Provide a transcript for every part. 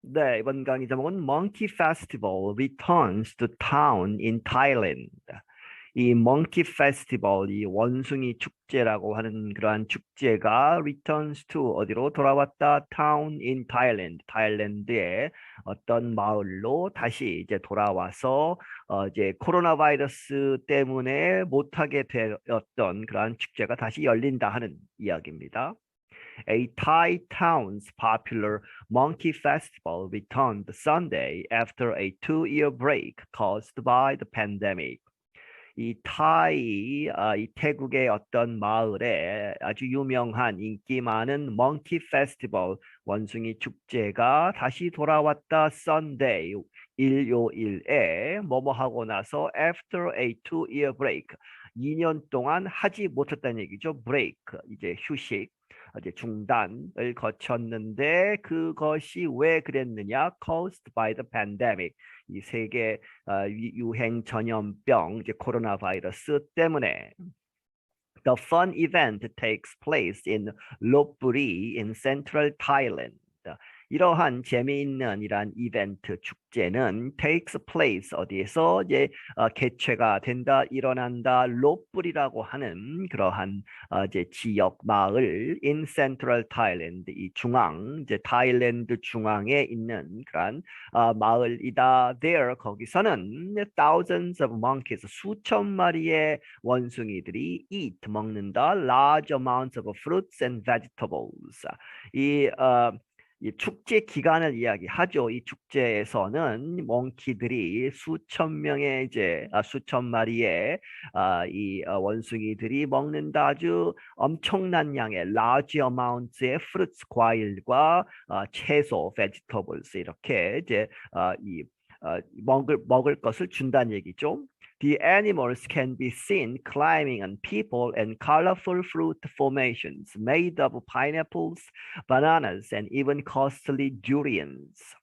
네, 이번 강의 제목은 Monkey Festival returns to town in Thailand. 이 Monkey Festival, 이 원숭이 축제라고 하는 그러한 축제가 returns to 어디로 돌아왔다? Town in Thailand. 타일랜드의 어떤 마을로 다시 이제 돌아와서 이제 코로나 바이러스 때문에 못하게 되었던 그러한 축제가 다시 열린다 하는 이야기입니다. A Thai town's popular monkey festival returned Sunday after a 2-year break caused by the pandemic. 이 태국의 어떤 마을에 아주 유명한 인기 많은 멍키 페스티벌 원숭이 축제가 다시 돌아왔다 Sunday 일요일에 뭐뭐 하고 나서 after a 2-year break 2년 동안 하지 못했다는 얘기죠. break 이제 휴식 이제 중단을 거쳤는데 그것이 왜 그랬느냐? caused by the pandemic. 이 세계 유행 전염병 이제 코로나 바이러스 때문에. The fun event takes place in Lopburi in central Thailand. 이러한 재미있는 이러한 이벤트 축제는 takes place 어디에서 이제 개최가 된다 일어난다 롯불이라고 하는 그러한 이제 지역 마을 in central Thailand 이 중앙 이제 타일랜드 중앙에 있는 그러한 마을이다. There 거기서는 thousands of monkeys 수천 마리의 원숭이들이 eat 먹는다 large amounts of fruits and vegetables 이 축제 기간을 이야기하죠. 이 축제에서는 몽키들이 수천 명의 이제 수천 마리의 이 원숭이들이 먹는다 아주 엄청난 양의 large amounts의 fruits 과일과 채소 vegetables 이렇게 이제 이 먹을 것을 준다는 얘기죠. The animals can be seen climbing on people and colorful fruit formations made of pineapples, bananas, and even costly durians.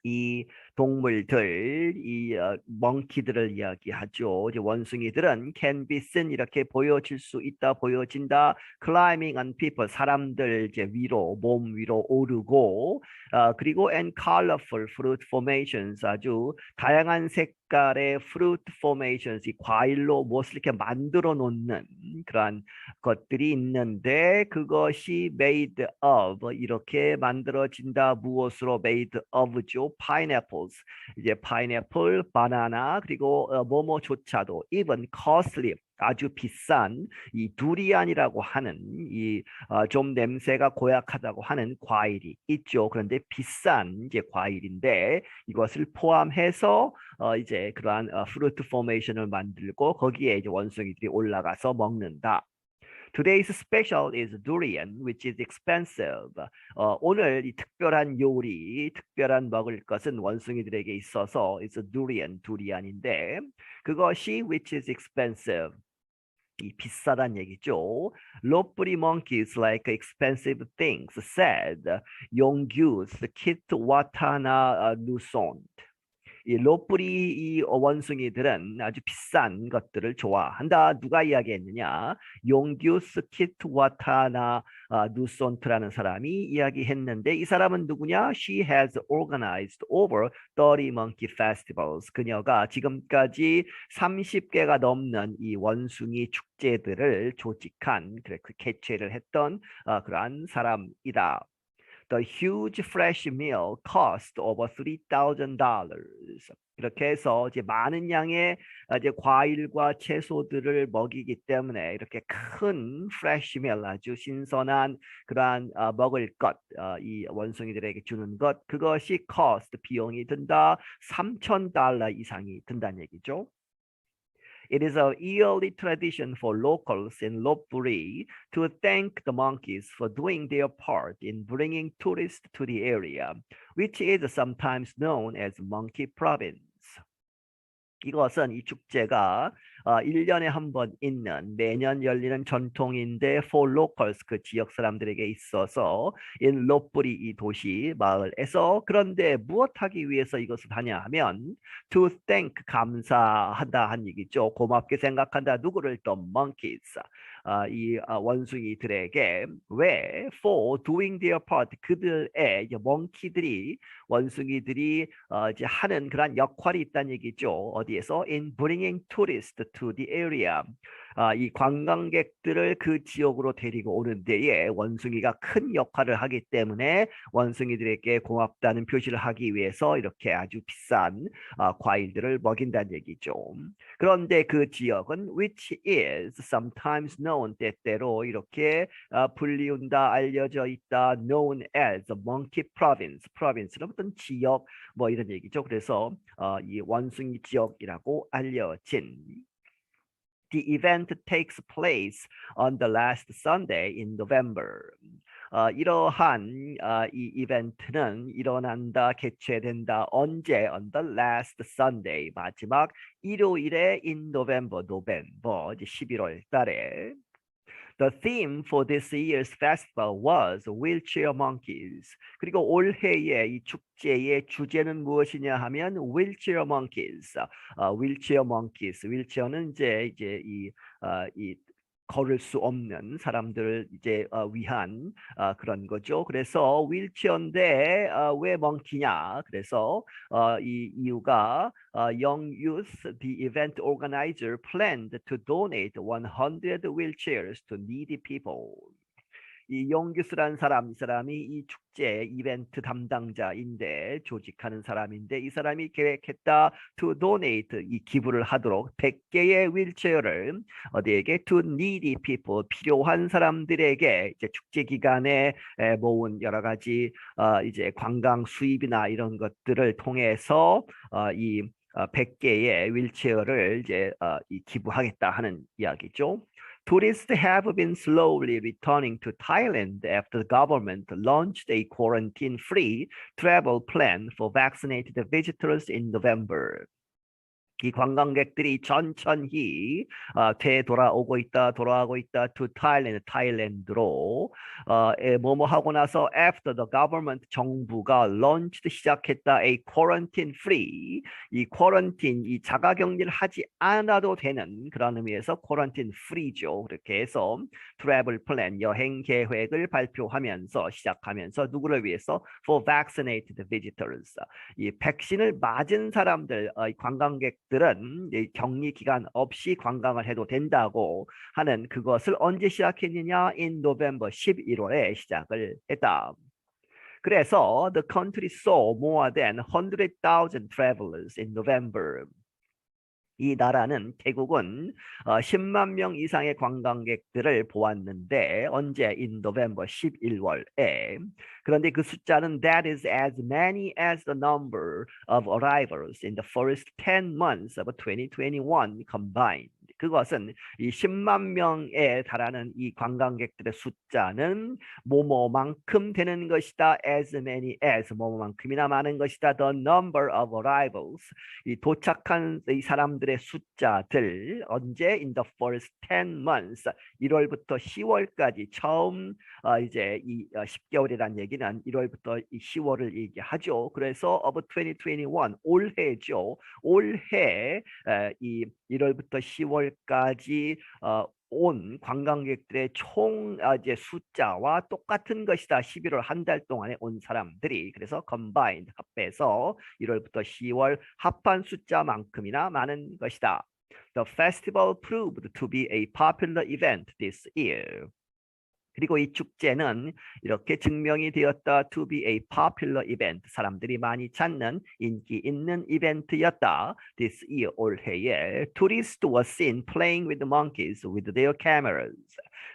이 동물들, 이 멍키들을 이야기하죠. 이제 원숭이들은 can be seen 이렇게 보여질 수 있다, 보여진다. Climbing on people 사람들 이제 위로 몸 위로 오르고 그리고 and colorful fruit formations 아주 다양한 색깔의 fruit formations 이 과일로 무엇을 이렇게 만들어 놓는 그러한 것들이 있는데 그것이 made of 이렇게 만들어진다 무엇으로 made of죠? pineapples 이제 파인애플, 바나나 그리고 뭐뭐조차도 even costly 아주 비싼 이 두리안이라고 하는 이 좀 냄새가 고약하다고 하는 과일이 있죠. 그런데 비싼 이제 과일인데 이것을 포함해서 이제 그러한 fruit formation을 만들고 거기에 이제 원숭이들이 올라가서 먹는다. Today's special is durian, which is expensive. 오늘 이 특별한 요리, 특별한 먹을 것은 원숭이들에게 있어서 is durian, 두리안인데 그것이 which is expensive. 이 비싸단 얘기죠. Lopburi monkeys like expensive things, said Yonggyus Kit Watana Nusont. 이 롯불이 이 원숭이들은 아주 비싼 것들을 좋아한다. 누가 이야기했느냐? 용규스 키트 와타나 누손트라는 사람이 이야기했는데 이 사람은 누구냐? She has organized over 30 monkey festivals. 그녀가 지금까지 30개가 넘는 이 원숭이 축제들을 조직한 그 개최를 했던 그러한 사람이다. The huge fresh meal cost over $3,000. 이렇게 해서 이제 많은 양의 이제 과일과 채소들을 먹이기 때문에 이렇게 큰 fresh meal 아주 신선한 그러한 먹을 것, 이 원숭이들에게 주는 것 그것이 cost 비용이 든다 $3,000 이상이 든다는 얘기죠. It is a yearly tradition for locals in Lopburi to thank the monkeys for doing their part in bringing tourists to the area, which is sometimes known as Monkey Province. 이것은 이 축제가 1년에 한 번 있는 매년 열리는 전통인데 for locals 그 지역 사람들에게 있어서 in 로뿌리 이 도시 마을에서 그런데 무엇하기 위해서 이것을 하냐 하면 to thank 감사한다 한 얘기죠. 고맙게 생각한다. 누구를 또 monkeys 이 원숭이들에게 왜 for doing their part 그들의 이제 멍키들이 원숭이들이 이제 하는 그런 역할이 있다는 얘기죠. 어디에서 in bringing tourists to the area 이 관광객들을 그 지역으로 데리고 오는 데에 원숭이가 큰 역할을 하기 때문에 원숭이들에게 고맙다는 표시를 하기 위해서 이렇게 아주 비싼 과일들을 먹인다는 얘기죠. 그런데 그 지역은 which is sometimes known 때때로 이렇게 불리운다 알려져 있다 known as the monkey province province는 어떤 지역 뭐 이런 얘기죠. 그래서 이 원숭이 지역이라고 알려진 The event takes place on the last Sunday in November. 이러한 이 이벤트는 일어난다, 개최된다. 언제? On the last Sunday. 마지막 일요일에 in November, 이제 11월 달에. The theme for this year's festival was wheelchair monkeys. 그리고 올해의 이 축제의 주제는 무엇이냐 하면 wheelchair monkeys. wheelchair monkeys. wheelchair는 이제 이 걸을 수 없는 사람들을 이제 위한 그런 거죠. 그래서 휠체어인데 왜 멍키냐? 그래서 이 이유가 영유스 the event organizer planned to donate 100 wheelchairs to needy people. 이 용규스란 사람, 이 사람이 이 축제 이벤트 담당자인데 조직하는 사람인데 이 사람이 계획했다 to donate 이 기부를 하도록 100개의 휠체어를 어디에게 to needy people 필요한 사람들에게 이제 축제 기간에 모은 여러 가지 이제 관광 수입이나 이런 것들을 통해서 이 100개의 휠체어를 이제 이 기부하겠다 하는 이야기죠. Tourists have been slowly returning to Thailand after the government launched a quarantine-free travel plan for vaccinated visitors in November. 이 관광객들이 천천히 되돌아오고 있다, 돌아가고 있다 to Thailand, 타일랜드로 뭐뭐 하고 나서 after the government 정부가 launched 시작했다 a quarantine free 이 quarantine 이 자가격리를 하지 않아도 되는 그런 의미에서 quarantine free죠. 그렇게 해서 travel plan 여행 계획을 발표하면서 시작하면서 누구를 위해서 for vaccinated visitors 이 백신을 맞은 사람들 이 관광객 들은 격리 기간 없이 관광을 해도 된다고 하는 그것을 언제 시작했느냐? in November 11월에 시작을 했다. 그래서 the country saw more than 100,000 travelers in November. 이 나라는 태국은 10만 명 이상의 관광객들을 보았는데 언제? in November 11월에. 그런데 그 숫자는 that is as many as the number of arrivals in the first 10 months of 2021 combined. 그것은 이 10만 명에 달하는 이 관광객들의 숫자는 뭐뭐만큼 되는 것이다. as many as 뭐뭐만큼이나 많은 것이다. the number of arrivals 이 도착한 이 사람들의 숫자들 언제 in the first 10 months 1월부터 10월까지 처음 이제 이 10개월이라는 얘기는 1월부터 10월을 얘기하죠. 그래서 of 2021 올해죠. 올해 이 1월부터 10월까지 온 관광객들의 총 이제 숫자와 똑같은 것이다. 11월 한 달 동안에 온 사람들이 그래서 combined 합해서 1월부터 10월 합한 숫자만큼이나 많은 것이다. The festival proved to be a popular event this year. 그리고 이 축제는 이렇게 증명이 되었다. To be a popular event. 사람들이 많이 찾는 인기 있는 이벤트였다. This year 올해에 tourists were seen playing with the monkeys with their cameras.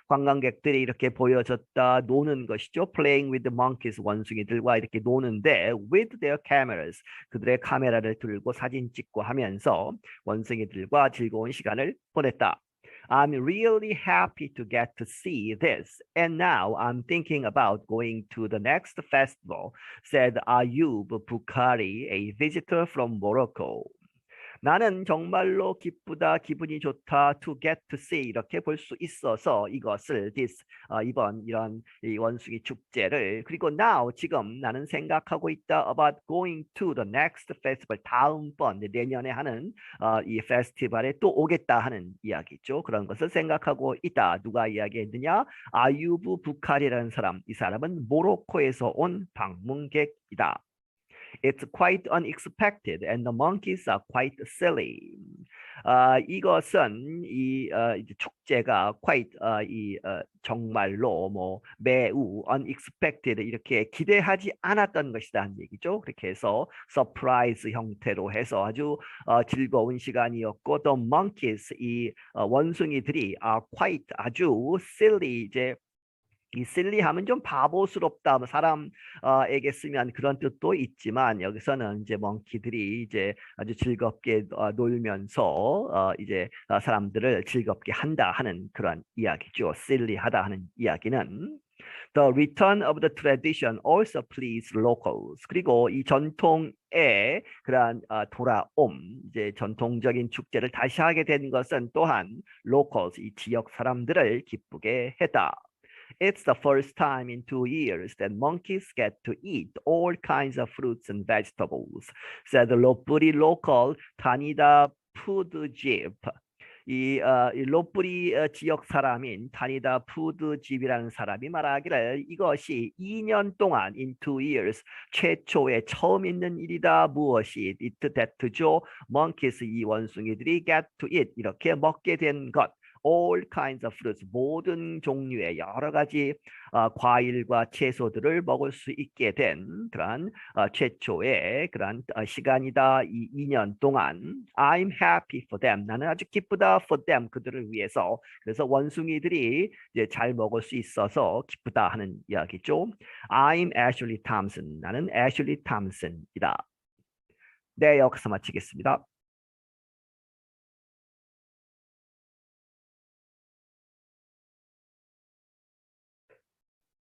관광객들이 이렇게 보여졌다. 노는 것이죠. Playing with the monkeys. 원숭이들과 이렇게 노는데 with their cameras. 그들의 카메라를 들고 사진 찍고 하면서 원숭이들과 즐거운 시간을 보냈다. I'm really happy to get to see this. And now I'm thinking about going to the next festival, said Ayub Bukhari, a visitor from Morocco. 나는 정말로 기쁘다, 기분이 좋다, to get to see 이렇게 볼 수 있어서 이것을 이번 이런 이 원숭이 축제를 그리고 now 지금 나는 생각하고 있다 about going to the next festival 다음번 내년에 하는 이 페스티벌에 또 오겠다 하는 이야기죠. 그런 것을 생각하고 있다. 누가 이야기했느냐? 아유브 부칼이라는 사람. 이 사람은 모로코에서 온 방문객이다. It's quite unexpected and the monkeys are quite silly. 이것은 이제 축제가 quite 정말로 뭐 매우 unexpected 이렇게 기대하지 않았던 것이다 하는 얘기죠. 그렇게 해서 서프라이즈 형태로 해서 아주 즐거운 시간이었고 the monkeys 이 원숭이들이 are quite 아주 silly 이제 이 silly하면 좀 바보스럽다, 뭐 사람에게 쓰면 그런 뜻도 있지만 여기서는 이제 멍키들이 이제 아주 즐겁게 놀면서 이제 사람들을 즐겁게 한다 하는 그런 이야기죠. silly하다 하는 이야기는 The return of the tradition also pleased locals. 그리고 이 전통의 그러한 돌아옴, 이제 전통적인 축제를 다시 하게 된 것은 또한 locals, 이 지역 사람들을 기쁘게 했다. It's the first time in 2 years that monkeys get to eat all kinds of fruits and vegetables, said the local 다니다 푸드집. 이 로뿌리 지역 사람인 다니다 푸드집이라는 사람이 말하기를 이것이 2년 동안 in 2 years 최초의 처음 있는 일이다. 무엇이 it that죠. monkeys 이 원숭이들이 get to eat 이렇게 먹게 된 것. all kinds of fruits 모든 종류의 여러 가지 과일과 채소들을 먹을 수 있게 된 그런 최초의 그런 시간이다. 이 2년 동안 I'm happy for them. 나는 아주 기쁘다 for them. 그들을 위해서. 그래서 원숭이들이 이제 잘 먹을 수 있어서 기쁘다 하는 이야기죠. I'm Ashley Thompson. 나는 Ashley Thompson이다. 네, 여기서 마치겠습니다.